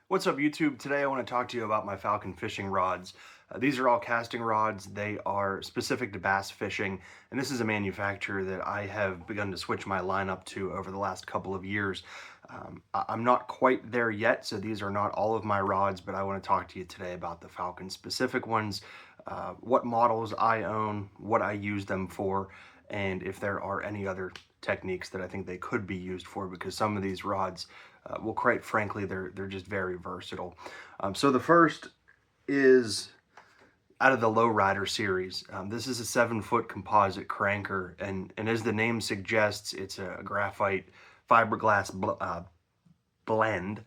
What's up, YouTube? Today I want to talk to you about my Falcon fishing rods. These are all casting rods. They are specific to bass fishing, and this is a manufacturer that I have begun to switch my lineup to over the last couple of years. I'm not quite there yet, so these are not all of my rods, but I want to talk to you today about the Falcon specific ones, what models I own, what I use them for, and if there are any other techniques that I think they could be used for, because some of these rods, well, quite frankly, they're just very versatile. So the first is out of the Lowrider series. This is a 7-foot composite cranker, and as the name suggests, it's a graphite fiberglass blend.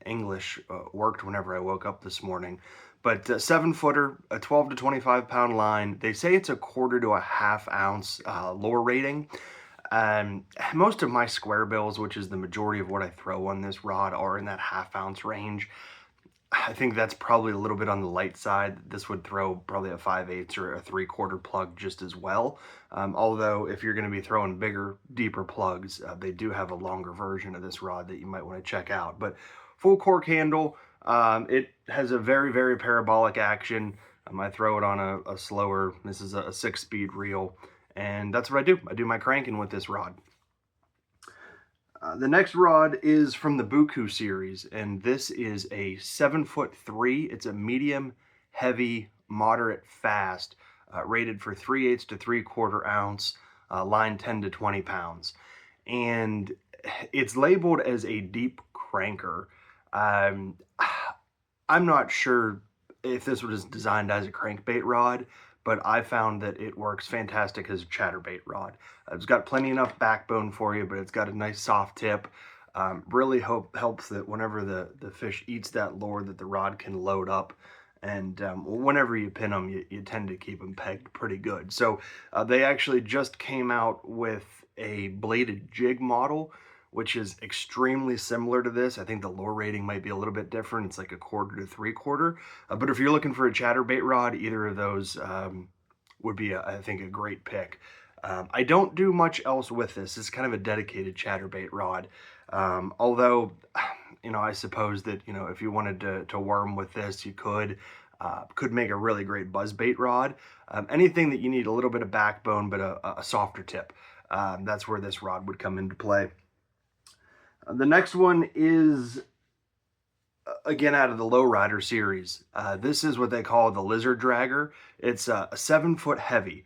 English worked whenever I woke up this morning. But 7-footer, a 12 to 25 pound line. They say it's a quarter to a half ounce lure rating. Most of my square bills, which is the majority of what I throw on this rod, are in that half ounce range. I think that's probably a little bit on the light side. This would throw probably a 5/8 or a 3/4 plug just as well. Although if you're going to be throwing bigger, deeper plugs, they do have a longer version of this rod that you might want to check out. But full cork handle, it has a very, very parabolic action. I throw it on a slower, this is a 6-speed reel, and that's what I do. I do my cranking with this rod. The next rod is from the Buccon series, and this is a 7'3". It's a medium, heavy, moderate, fast, rated for 3/8 to 3/4 ounce, line 10 to 20 pounds. And it's labeled as a deep cranker. I'm not sure if this was designed as a crankbait rod, but I found that it works fantastic as a chatterbait rod. It's got plenty enough backbone for you, but it's got a nice soft tip. Really helps that whenever the fish eats that lure, that the rod can load up. And whenever you pin them, you tend to keep them pegged pretty good. So they actually just came out with a bladed jig model, which is extremely similar to this. I think the lure rating might be a little bit different. It's like a 1/4 to 3/4. But if you're looking for a chatterbait rod, either of those would be, I think, a great pick. I don't do much else with this. It's kind of a dedicated chatterbait rod. Although, I suppose that, if you wanted to worm with this, you could make a really great buzzbait rod. Anything that you need a little bit of backbone, but a softer tip. That's where this rod would come into play. The next one is, again, out of the Lowrider series. This is what they call the Lizard Dragger. It's a 7-foot heavy.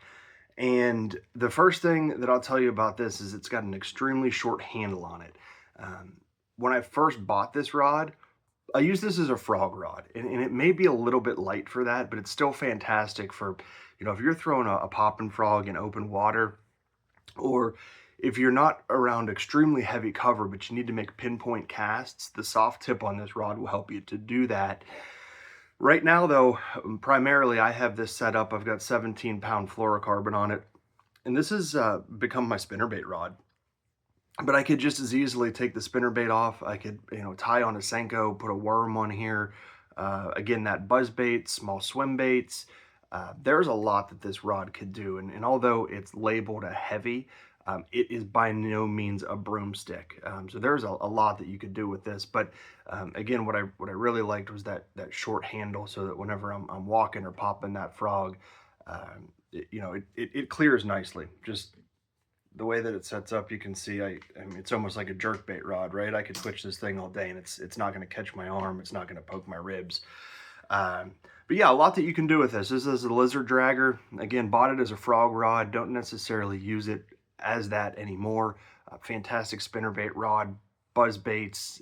And the first thing that I'll tell you about this is it's got an extremely short handle on it. When I first bought this rod, I used this as a frog rod, and it may be a little bit light for that, but it's still fantastic for, if you're throwing a popping frog in open water, or if you're not around extremely heavy cover, but you need to make pinpoint casts, the soft tip on this rod will help you to do that. Right now, though, primarily I have this set up. I've got 17-pound fluorocarbon on it, and this has become my spinnerbait rod. But I could just as easily take the spinnerbait off. I could, tie on a Senko, put a worm on here. Again, that buzzbait, small swim baits. There's a lot that this rod could do, and although it's labeled a heavy, it is by no means a broomstick. So there's a lot that you could do with this. But again, what I really liked was that short handle, so that whenever I'm walking or popping that frog, it clears nicely. Just the way that it sets up, you can see, I mean, it's almost like a jerkbait rod, right? I could twitch this thing all day, and it's not going to catch my arm. It's not going to poke my ribs. But yeah, a lot that you can do with this. This is a Lizard Dragger. Again, bought it as a frog rod. Don't necessarily use it as that anymore. Fantastic spinnerbait rod, buzz baits,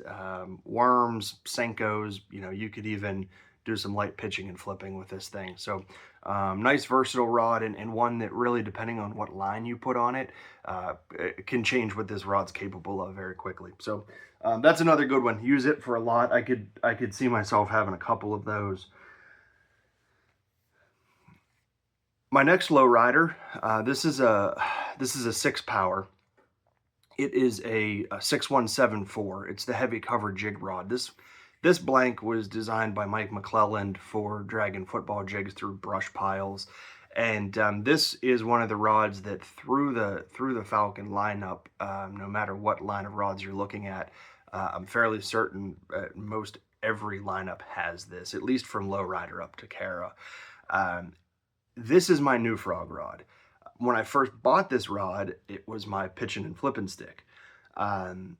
worms, Senkos. You could even do some light pitching and flipping with this thing. So nice versatile rod, and one that really, depending on what line you put on it, it can change what this rod's capable of very quickly. So that's another good one. Use it for a lot. I could see myself having a couple of those. My next Lowrider, this is a 6-power. It is a 6174. It's the heavy cover jig rod. This blank was designed by Mike McClelland for dragging football jigs through brush piles, and this is one of the rods that through the Falcon lineup, no matter what line of rods you're looking at, I'm fairly certain most every lineup has this, at least from Lowrider up to Cara. Um, this is my new frog rod. When I first bought this rod, it was my pitching and flipping stick. Um,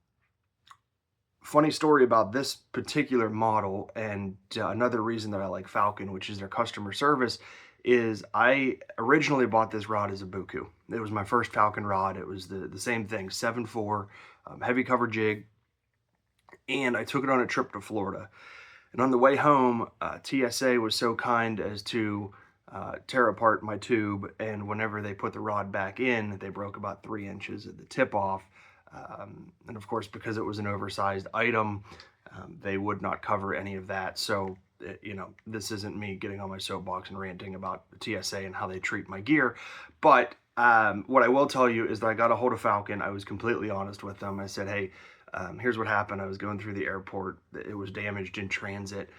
Funny story about this particular model, and another reason that I like Falcon, which is their customer service, is I originally bought this rod as a Buccon. It was my first Falcon rod. It was the same thing, 7.4, heavy cover jig, and I took it on a trip to Florida. And on the way home, TSA was so kind as to tear apart my tube, and whenever they put the rod back in, they broke about 3 inches of the tip off. And of course, because it was an oversized item, they would not cover any of that. So, you know, this isn't me getting on my soapbox and ranting about TSA and how they treat my gear. But what I will tell you is that I got a hold of Falcon. I was completely honest with them. I said, hey, here's what happened. I was going through the airport. It was damaged in transit.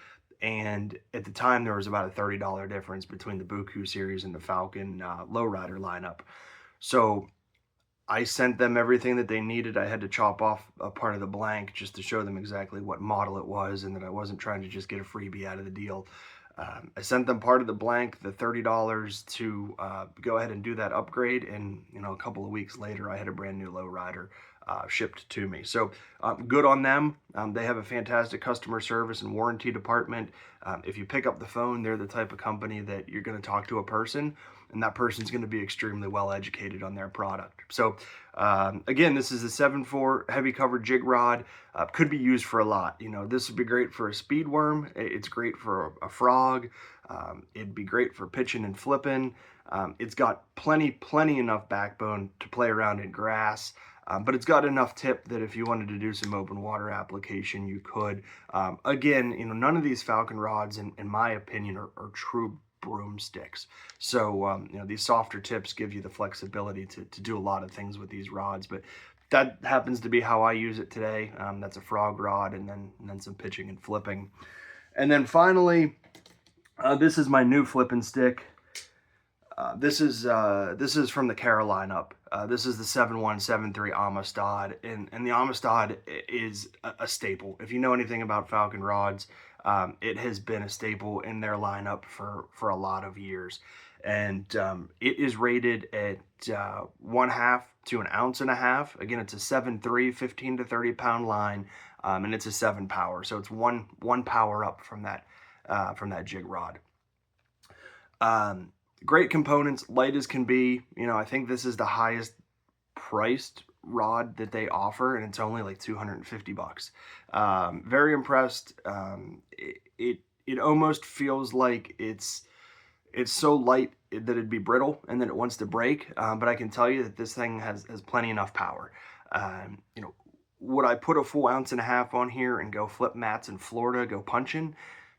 And at the time, there was about a $30 difference between the Buccon series and the Falcon Lowrider lineup. So I sent them everything that they needed. I had to chop off a part of the blank just to show them exactly what model it was, and that I wasn't trying to just get a freebie out of the deal. I sent them part of the blank, the $30, to go ahead and do that upgrade, and you know, a couple of weeks later, I had a brand new Lowrider shipped to me. So good on them. They have a fantastic customer service and warranty department. If you pick up the phone, they're the type of company that you're going to talk to a person, and that person's going to be extremely well educated on their product. So again, this is a 7.4 heavy cover jig rod. Could be used for a lot. You know, this would be great for a speed worm. It's great for a frog. It'd be great for pitching and flipping. It's got plenty enough backbone to play around in grass. But it's got enough tip that if you wanted to do some open water application, you could. Again, you know, none of these Falcon rods, in my opinion, are true broomsticks. So, you know, these softer tips give you the flexibility to do a lot of things with these rods. But that happens to be how I use it today. That's a frog rod, and then some pitching and flipping. And then finally, this is my new flipping stick. This is from the Cara lineup. This is the 7173 Amistad, and the Amistad is a staple. If you know anything about Falcon rods, it has been a staple in their lineup for a lot of years. And it is rated at 1/2 to 1.5 ounces. Again, it's a 7.3, 15 to 30 pound line, and it's a 7 power. So it's one power up from that jig rod. Great components, light as can be. You know, I think this is the highest priced rod that they offer, and it's only like $250. Very impressed. It almost feels like it's so light that it'd be brittle and that it wants to break. But I can tell you that this thing has plenty enough power. You know, would I put a full 1.5 ounces on here and go flip mats in Florida, go punching?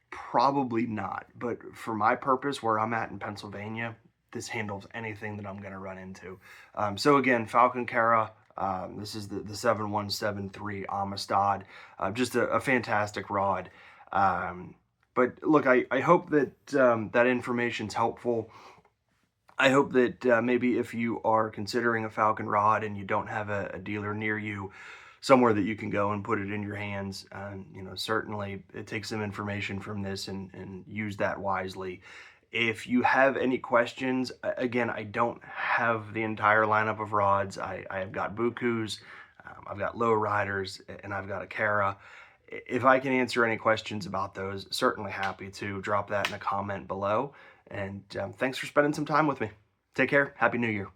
Probably not, but for my purpose, where I'm at in Pennsylvania, this handles anything that I'm going to run into. So again, Falcon Cara, this is the 7173 Amistad, just a fantastic rod. But look, I hope that that information's helpful. I hope that maybe if you are considering a Falcon rod and you don't have a dealer near you, somewhere that you can go and put it in your hands, you know, certainly take some information from this and use that wisely. If you have any questions, again, I don't have the entire lineup of rods. I have got Buccons, I've got Lowriders, and I've got a Cara. If I can answer any questions about those, certainly happy to. Drop that in a comment below. And thanks for spending some time with me. Take care. Happy New Year.